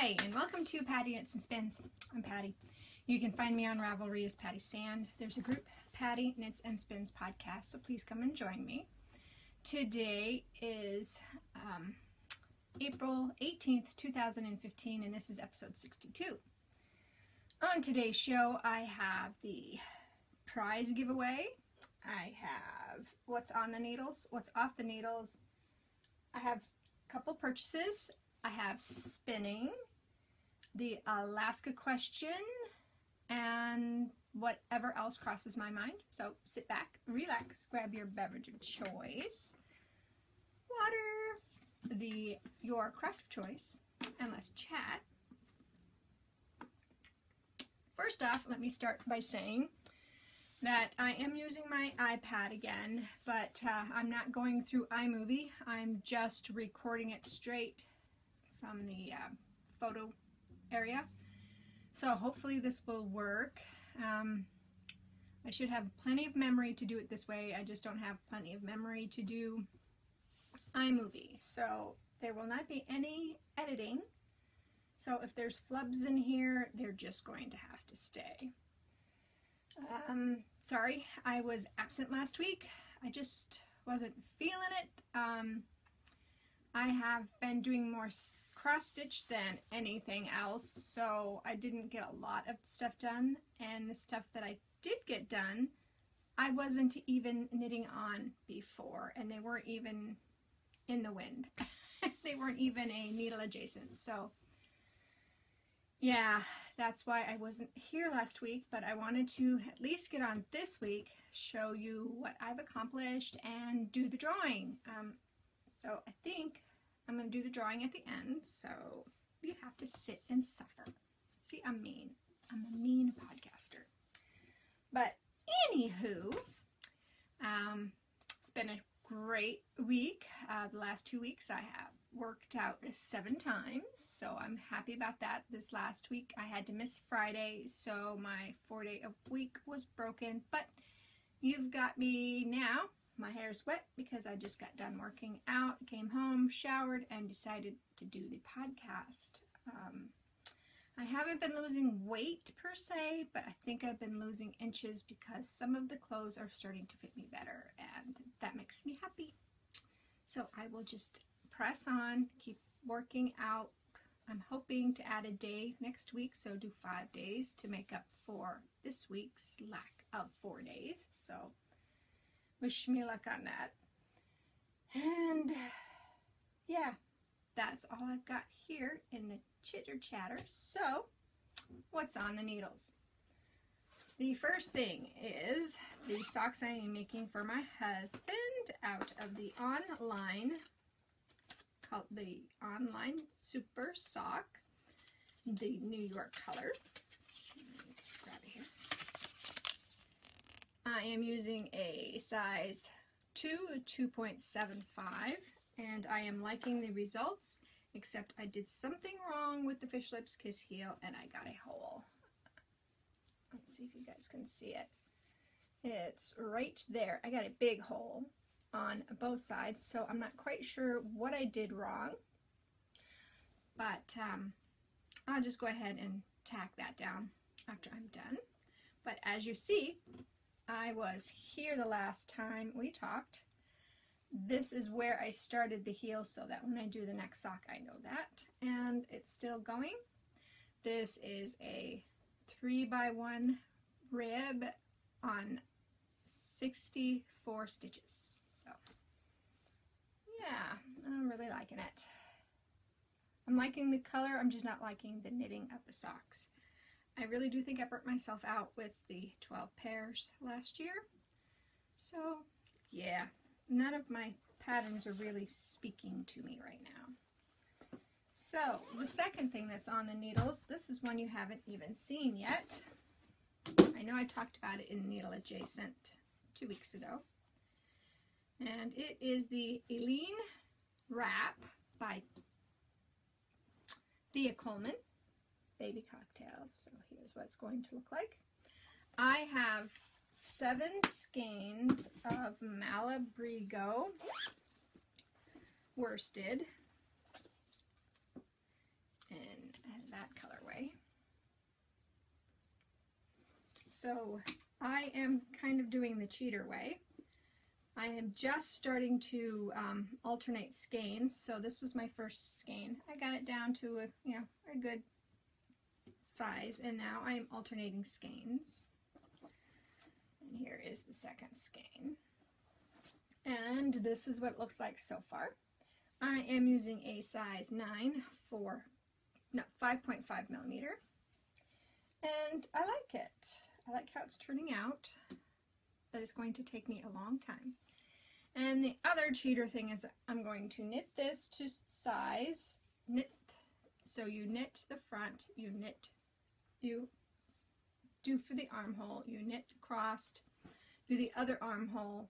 Hi, and welcome to Patti Knits and Spins. I'm Patti. You can find me on Ravelry as Pattisand. There's a group, Patti Knits and Spins podcast, so please come and join me. Today is April 18th, 2015, and this is episode 62. On today's show, I have the prize giveaway. I have what's on the needles, what's off the needles. I have a couple purchases. I have spinning, the Alaska question, and whatever else crosses my mind. So sit back, relax, grab your beverage of choice, water, your craft of choice, and let's chat. First off, let me start by saying that I am using my iPad again, but I'm not going through iMovie. I'm just recording it straight from the photo area. So hopefully this will work. I should have plenty of memory to do it this way. I just don't have plenty of memory to do iMovie. So there will not be any editing. So if there's flubs in here, they're just going to have to stay. Sorry, I was absent last week. I just wasn't feeling it. I have been doing more cross-stitch than anything else, so I didn't get a lot of stuff done, and the stuff that I did get done, I wasn't even knitting on before, and they weren't even in the wind. They weren't even a needle adjacent, so yeah, that's why I wasn't here last week, but I wanted to at least get on this week, show you what I've accomplished, and do the drawing. So I think I'm going to do the drawing at the end, so you have to sit and suffer. See, I'm mean. I'm a mean podcaster. But anywho, it's been a great week. The last 2 weeks I have worked out 7 times, so I'm happy about that. This last week I had to miss Friday, so my 4-day-a-week was broken, but you've got me now. My hair's wet because I just got done working out, came home, showered, and decided to do the podcast. I haven't been losing weight per se, but I think I've been losing inches because some of the clothes are starting to fit me better, and that makes me happy. So I will just press on, keep working out. I'm hoping to add a day next week, so do 5 days to make up for this week's lack of 4 days. So wish me luck on that. And yeah, that's all I've got here in the chitter chatter. So what's on the needles? The first thing is the socks I am making for my husband out of the online, called the Online Super Sock, the New York color. Grab it here. I am using a size 2.75, and I am liking the results, except I did something wrong with the fish lips kiss heel, and I got a hole. Let's see if you guys can see it. It's right there. I got a big hole on both sides, so I'm not quite sure what I did wrong, but I'll just go ahead and tack that down after I'm done. But as you see, I was here the last time we talked. This is where I started the heel so that when I do the next sock I know that, and it's still going. This is a 3x1 rib on 64 stitches. So yeah, I'm really liking it. I'm liking the color, I'm just not liking the knitting of the socks. I really do think I burnt myself out with the 12 pairs last year. So yeah, none of my patterns are really speaking to me right now. So the second thing that's on the needles, this is one you haven't even seen yet. I know I talked about it in Needle Adjacent 2 weeks ago. And it is the Lien Wrap by Thea Coleman. Baby cocktails. So here's what it's going to look like. I have 7 skeins of Malabrigo worsted, and that colorway. So I am kind of doing the cheater way. I am just starting to alternate skeins. So this was my first skein. I got it down to a good size, and now I am alternating skeins. And here is the second skein. And this is what it looks like so far. I am using a size 5.5 millimeter. And I like it. I like how it's turning out, but it's going to take me a long time. And the other cheater thing is I'm going to knit this to size, knit, so you knit the front, you do for the armhole, you knit crossed, do the other armhole,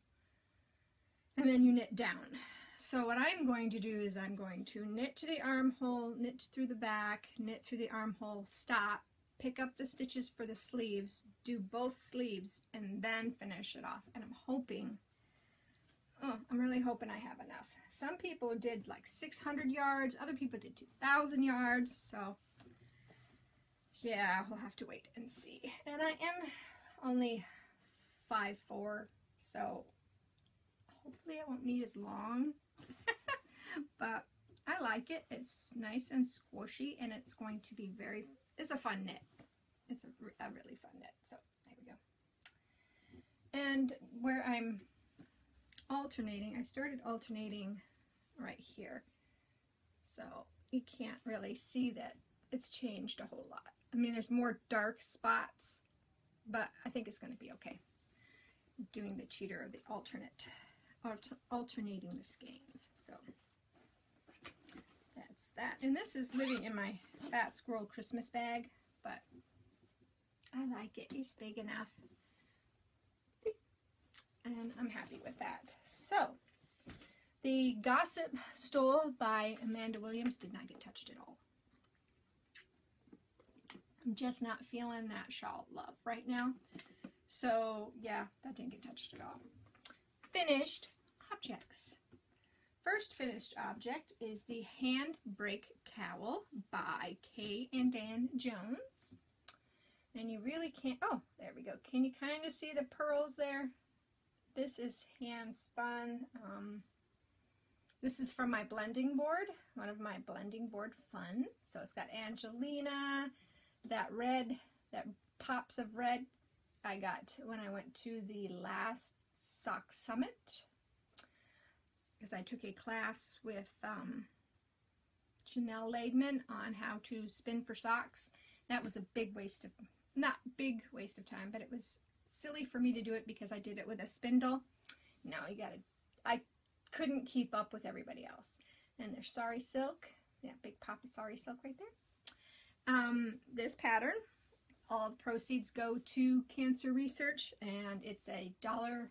and then you knit down. So what I'm going to do is I'm going to knit to the armhole, knit through the back, knit through the armhole, stop, pick up the stitches for the sleeves, do both sleeves, and then finish it off. And I'm really hoping I have enough. Some people did like 600 yards, other people did 2,000 yards, so yeah, we'll have to wait and see. And I am only 5'4", so hopefully I won't need as long, but I like it. It's nice and squishy, and it's going to be it's a fun knit. It's a really fun knit. So there we go. And where I'm alternating, I started alternating right here. So you can't really see that it's changed a whole lot. I mean, there's more dark spots, but I think it's going to be okay. Doing the cheater of the alternating the skeins. So that's that. And this is living in my Fat Squirrel Christmas bag, but I like it. It's big enough. See? And I'm happy with that. So the Gossip Stole by Amanda Williams did not get touched at all. I'm just not feeling that shawl love right now. So yeah, that didn't get touched at all. Finished objects. First finished object is the Handbrake Cowl by Kay and Dan Jones. And you really can't, oh, there we go. Can you kind of see the pearls there? This is hand spun. This is from my blending board, one of my blending board fun. So it's got Angelina, that red, that pops of red I got when I went to the last Sock Summit, because I took a class with Janelle Laidman on how to spin for socks. That was a big waste of, not big waste of time, but it was silly for me to do it because I did it with a spindle. Now you gotta, I couldn't keep up with everybody else. And there's Sari Silk, yeah, big poppy Sari Silk right there. This pattern, all of proceeds go to cancer research, and it's $1,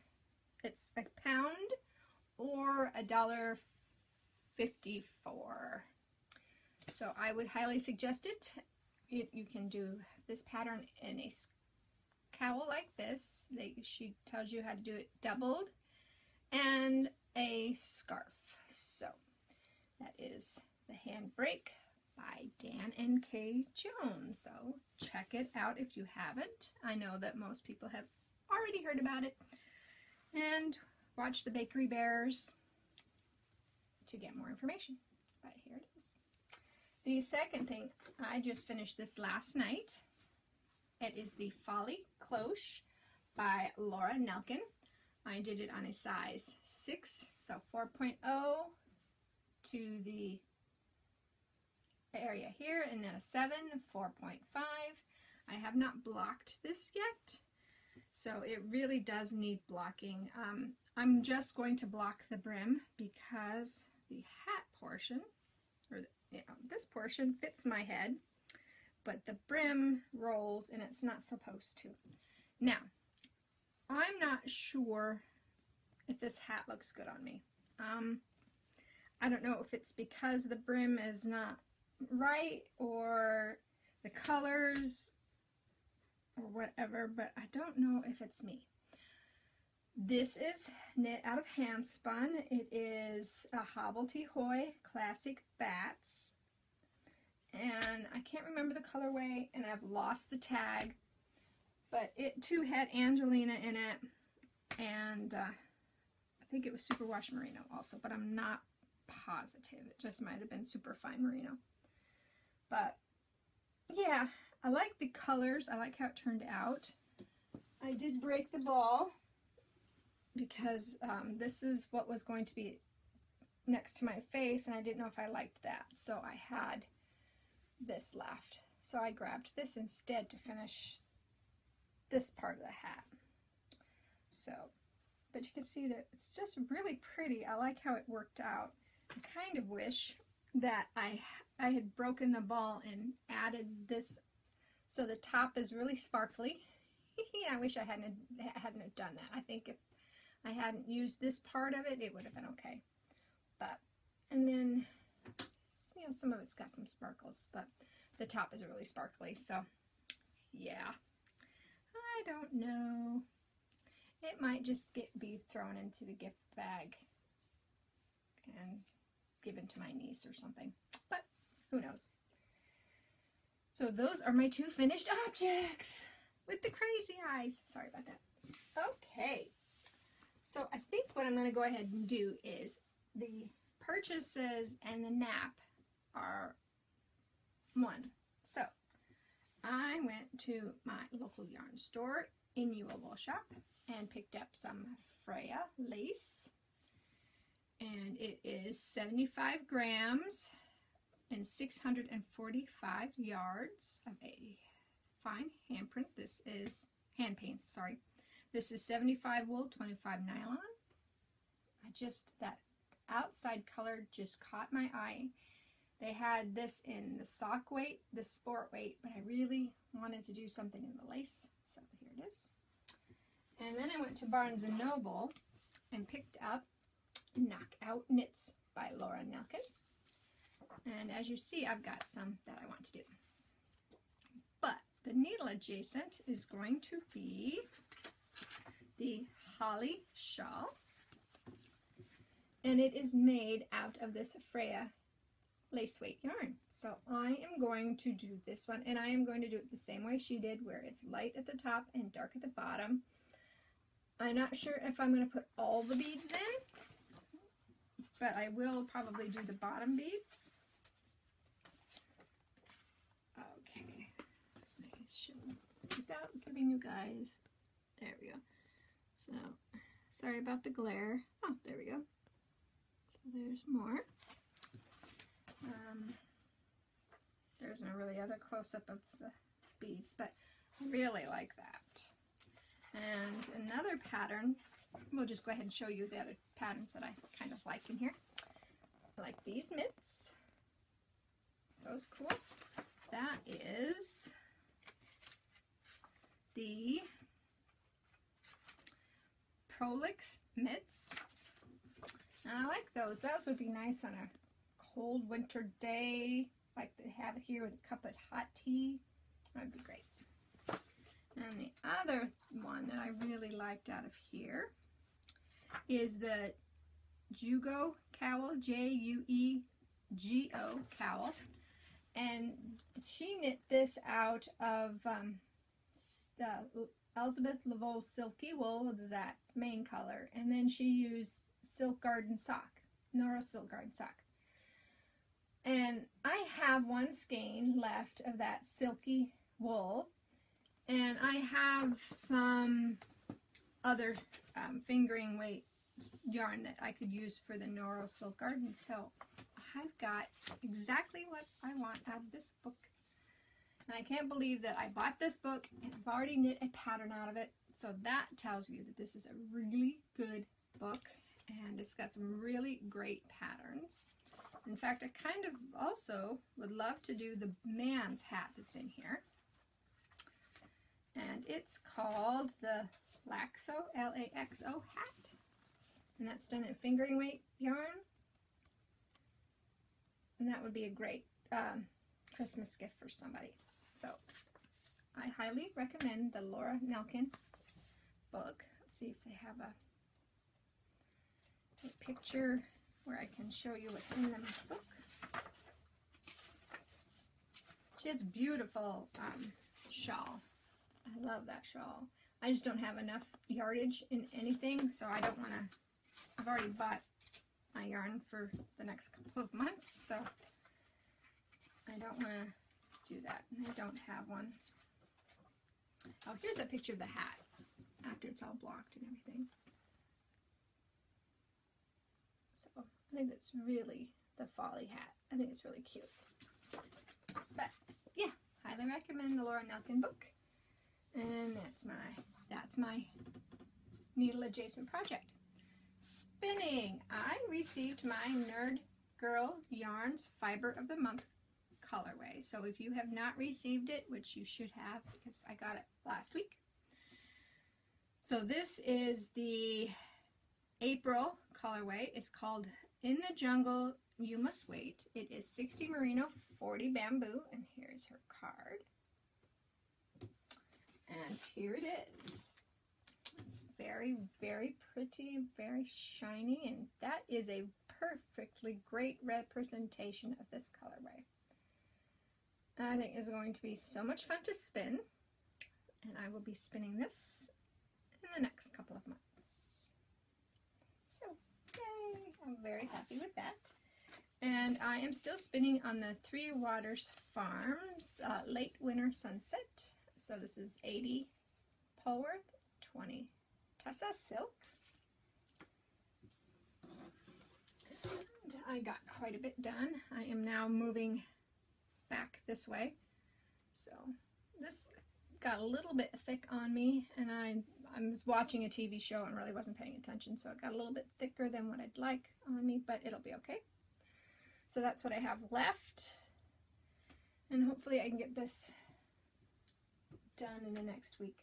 it's a pound or $1.54. So I would highly suggest it. You can do this pattern in a cowl like this. She tells you how to do it doubled, and a scarf. So that is the Handbrake by Dan and Kay Jones. So check it out if you haven't. I know that most people have already heard about it. And watch the Bakery Bears to get more information. But here it is. The second thing, I just finished this last night. It is the Folly Cloche by Laura Nelkin. I did it on a size 6, so 4.0 to the area here, and then a 7, 4.5. I have not blocked this yet, so it really does need blocking. I'm just going to block the brim because the hat portion, or this portion fits my head, but the brim rolls and it's not supposed to. Now, I'm not sure if this hat looks good on me. I don't know if it's because the brim is not right or the colors or whatever, but I don't know if it's me. This is knit out of hand spun. It is a Hobblety Hoy Classic Bats, and I can't remember the colorway, and I've lost the tag, but it too had Angelina in it, and I think it was Superwash Merino also, but I'm not positive. It just might have been Superfine Merino. But yeah, I like the colors. I like how it turned out. I did break the ball because this is what was going to be next to my face, and I didn't know if I liked that, so I had this left. So I grabbed this instead to finish this part of the hat. So, but you can see that it's just really pretty. I like how it worked out. I kind of wish that I had broken the ball and added this so the top is really sparkly. I wish I hadn't done that. I think if I hadn't used this part of it, it would have been okay. But, and then, you know, some of it's got some sparkles, but the top is really sparkly, so yeah. I don't know. It might just be thrown into the gift bag and given to my niece or something, but who knows. So those are my two finished objects with the crazy eyes. Sorry about that. Okay, so I think what I'm going to go ahead and do is the purchases and the nap are one. So I went to my local yarn store in Ewellville shop and picked up some Freya lace, and it is 75 grams and 645 yards of a fine hand print. This is hand paints, sorry. This is 75 wool, 25 nylon. That outside color just caught my eye. They had this in the sock weight, the sport weight, but I really wanted to do something in the lace, so here it is. And then I went to Barnes & Noble and picked up Knockout Knits by Laura Nelkin. And as you see, I've got some that I want to do. But the needle adjacent is going to be the Holly Shawl. And it is made out of this Freya lace weight yarn. So I am going to do this one, and I am going to do it the same way she did, where it's light at the top and dark at the bottom. I'm not sure if I'm going to put all the beads in, but I will probably do the bottom beads. Okay, I should, without giving you guys, there we go. So, sorry about the glare. Oh, there we go. So there's more. There isn't a really other close-up of the beads, but I really like that. And another pattern, we'll just go ahead and show you the other patterns that I kind of like in here. I like these mitts. Those cool. That is the Prolix mitts. And I like those. Those would be nice on a cold winter day, like they have it here with a cup of hot tea. That would be great. And the other one that I really liked out of here is the Juego cowl, Juego cowl. And she knit this out of Elizabeth Laveau Silky Wool, that main color. And then she used Silk Garden sock, Nora Silk Garden sock. And I have one skein left of that silky wool, and I have some other fingering weight yarn that I could use for the Nora Silk Garden. So I've got exactly what I want out of this book. And I can't believe that I bought this book and I've already knit a pattern out of it. So that tells you that this is a really good book, and it's got some really great patterns. In fact, I kind of also would love to do the man's hat that's in here. And it's called the Laxo, L-A-X-O hat. And that's done in fingering weight yarn. And that would be a great Christmas gift for somebody. So I highly recommend the Laura Nelkin book. Let's see if they have a picture where I can show you what's in the book. She has beautiful shawl. I love that shawl. I just don't have enough yardage in anything, so I don't want to, I've already bought my yarn for the next couple of months, so I don't want to do that. I don't have one. Oh, here's a picture of the hat after it's all blocked and everything. So I think that's really the Folly hat. I think it's really cute. But yeah, highly recommend the Laura Nelkin book. And that's my needle adjacent project. Spinning. I received my Nerd Girl Yarns Fiber of the Month colorway. So if you have not received it, which you should have because I got it last week. So this is the April colorway. It's called In the Jungle You Must Wait. It is 60 merino, 40 bamboo, and here's her card. And here it is. It's very, very pretty, very shiny, and that is a perfectly great representation of this colorway. I think it's going to be so much fun to spin, and I will be spinning this in the next couple of months. So, yay! I'm very happy with that. And I am still spinning on the Three Waters Farms Late Winter Sunset. So this is 80 Polworth, 20 Tussa Silk. And I got quite a bit done. I am now moving back this way. So this got a little bit thick on me, and I was watching a TV show and really wasn't paying attention, so it got a little bit thicker than what I'd like on me, but it'll be okay. So that's what I have left, and hopefully I can get this done in the next week.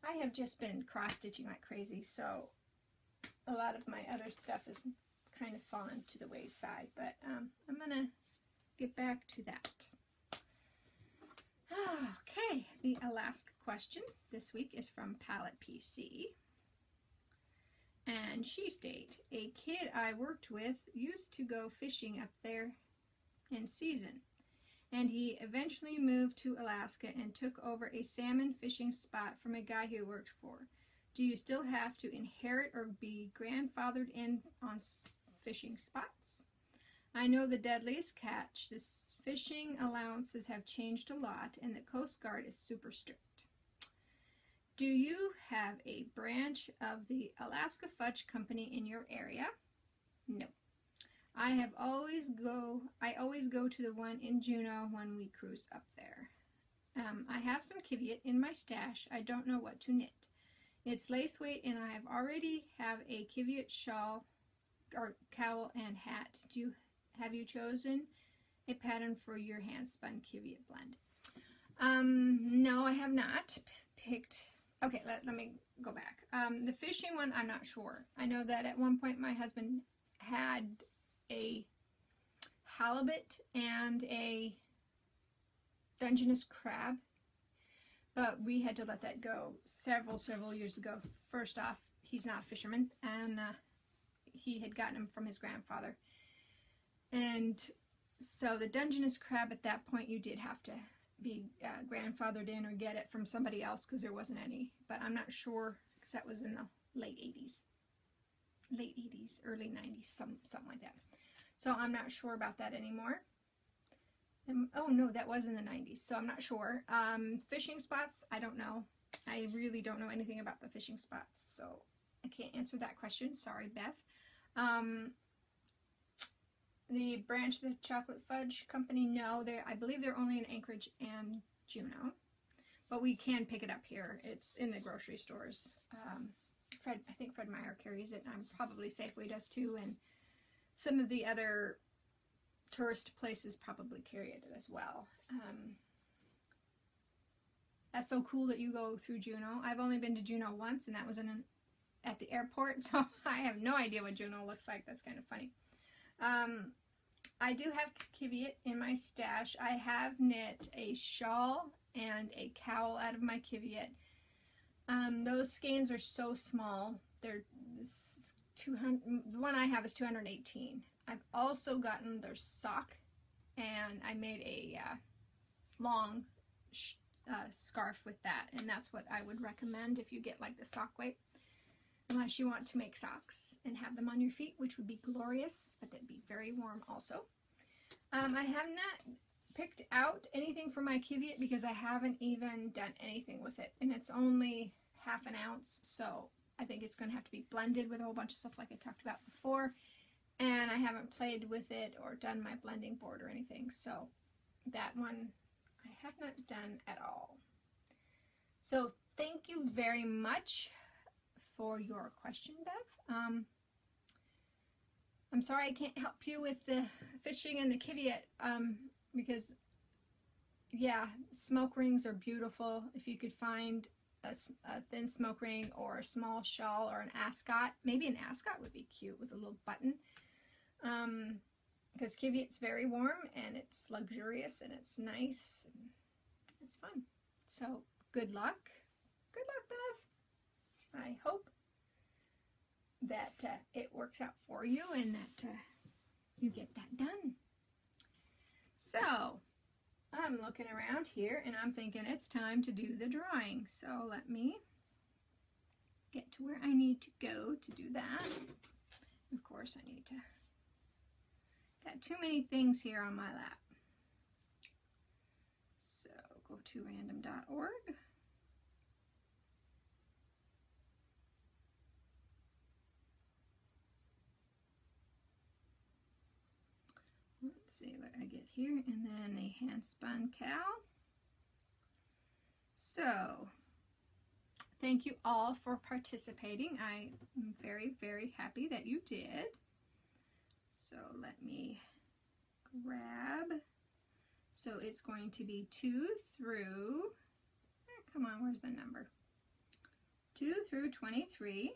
I have just been cross-stitching like crazy, so a lot of my other stuff is kind of fallen to the wayside, but I'm gonna get back to that. Okay, the Alaska question this week is from Palette PC, and she states, a kid I worked with used to go fishing up there in season, and he eventually moved to Alaska and took over a salmon fishing spot from a guy he worked for. Do you still have to inherit or be grandfathered in on fishing spots? I know the deadliest catch. The fishing allowances have changed a lot, and the Coast Guard is super strict. Do you have a branch of the Alaska Fudge Company in your area? No. I always go to the one in Juneau when we cruise up there. I have some Kiviot in my stash. I don't know what to knit. It's lace weight, and I already have a Kiviot shawl or cowl and hat. Have you chosen a pattern for your hand spun Kiviot blend? No, I have not picked. Okay, let me go back. The fishing one, I'm not sure. I know that at one point my husband had a halibut and a Dungeness crab, but we had to let that go several years ago. First off, he's not a fisherman, and he had gotten him from his grandfather. And so the Dungeness crab, at that point, you did have to be grandfathered in or get it from somebody else because there wasn't any. But I'm not sure, because that was in the late 80s, early 90s, something like that. So I'm not sure about that anymore. Oh no, that was in the 90s, so I'm not sure. Fishing spots, I don't know. I really don't know anything about the fishing spots, so I can't answer that question. Sorry, Bev. The branch of the Chocolate Fudge Company, no, I believe they're only in Anchorage and Juneau, but we can pick it up here. It's in the grocery stores. I think Fred Meyer carries it, and probably Safeway does too, and some of the other tourist places probably carry it as well. That's so cool that you go through Juneau. I've only been to Juneau once, and that was at the airport, so I have no idea what Juneau looks like. That's kind of funny. I do have Kiviot in my stash. I have knit a shawl and a cowl out of my Kiviot. Those skeins are so small. They're 200. The one I have is 218. I've also gotten their sock, and I made a long scarf with that, and that's what I would recommend if you get like the sock weight, unless you want to make socks and have them on your feet, which would be glorious, but that'd be very warm also. I have not picked out anything for my Kiviot because I haven't even done anything with it, and it's only half an ounce, so I think it's going to have to be blended with a whole bunch of stuff like I talked about before, and I haven't played with it or done my blending board or anything, so that one I have not done at all. So thank you very much for your question, Bev. I'm sorry I can't help you with the fishing and the Kiviot, because yeah, smoke rings are beautiful. If you could find a thin smoke ring or a small shawl or an ascot, maybe an ascot would be cute with a little button, because Kiviot's very warm and it's luxurious and it's nice and it's fun. So good luck, Bev. I hope that it works out for you and that you get that done. So I'm looking around here and I'm thinking it's time to do the drawing. So let me get to where I need to go to do that. Of course I need to, got too many things here on my lap. So go to random.org. Let's see what I get here, and then a hand spun cow. So thank you all for participating. I am very, very happy that you did. So let me grab, so it's going to be 2 through, come on, where's the number? 2 through 23.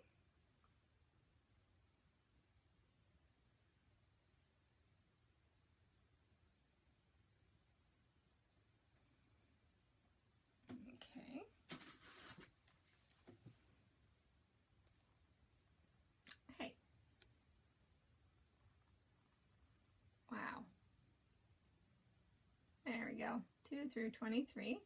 There we go, 2 through 23.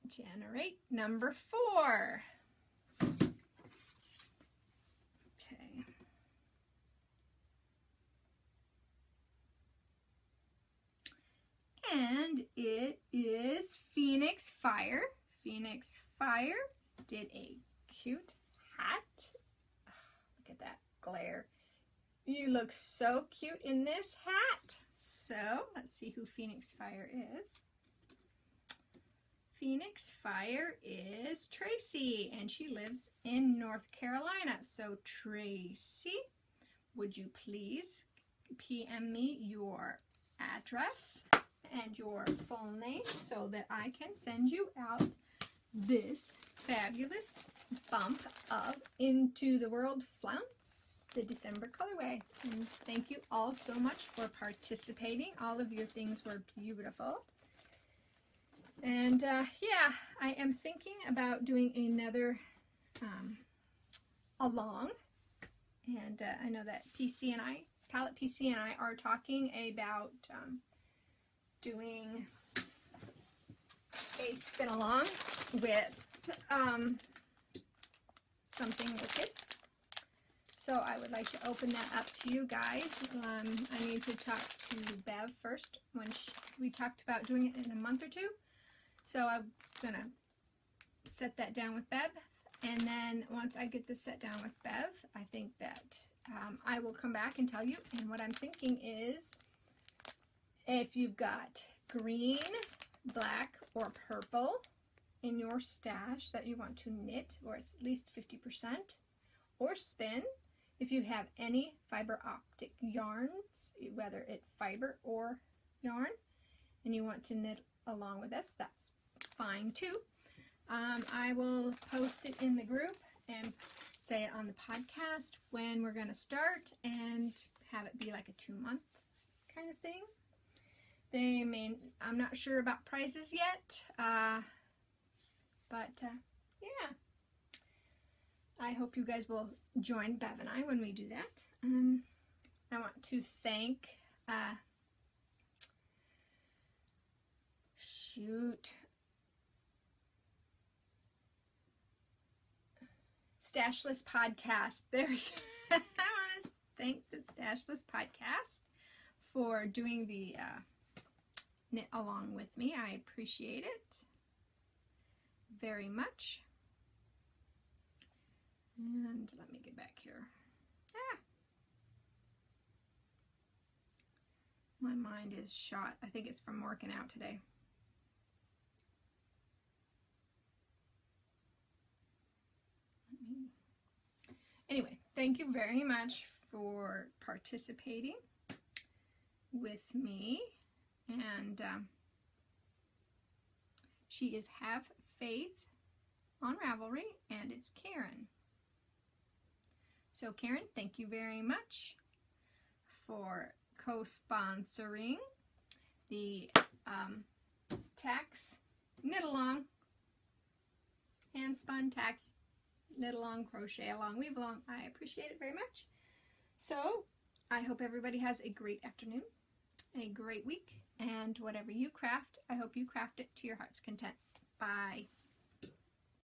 Generate number 4. Okay. And it is Phoenix Fire. Phoenix Fire did a cute hat. Look at that glare. You look so cute in this hat. So let's see who Phoenix Fire is. Phoenix Fire is Tracy, and she lives in North Carolina. So Tracy, would you please PM me your address and your full name so that I can send you out this fabulous bump of Into the World Flounce, the December colorway. And thank you all so much for participating. All of your things were beautiful. And yeah, I am thinking about doing another along. And I know that Palette PC and I are talking about doing a spin along with something wicked. So I would like to open that up to you guys. I need to talk to Bev first when we talked about doing it in a month or two. So I'm gonna set that down with Bev, and then once I get this set down with Bev, I think that I will come back and tell you. And what I'm thinking is, if you've got green, black, or purple in your stash that you want to knit, or it's at least 50%, or spin, if you have any fiber optic yarns, whether it's fiber or yarn, and you want to knit along with us, that's fine too. I will post it in the group and say it on the podcast when we're going to start, and have it be like a 2-month kind of thing. I'm not sure about prices yet, but yeah, I hope you guys will join Bev and I when we do that. I want to thank shoot. Stashless Podcast. There we go. I want to thank the Stashless Podcast for doing the knit along with me. I appreciate it very much. And let me get back here. My mind is shot. I think it's from working out today. Anyway, thank you very much for participating with me. And she is Have Faith on Ravelry, and it's Karen. So Karen, thank you very much for co-sponsoring the tax knit along, hand spun tax knit along, crochet along, weave along. I appreciate it very much. So I hope everybody has a great afternoon, a great week, and whatever you craft, I hope you craft it to your heart's content. Bye.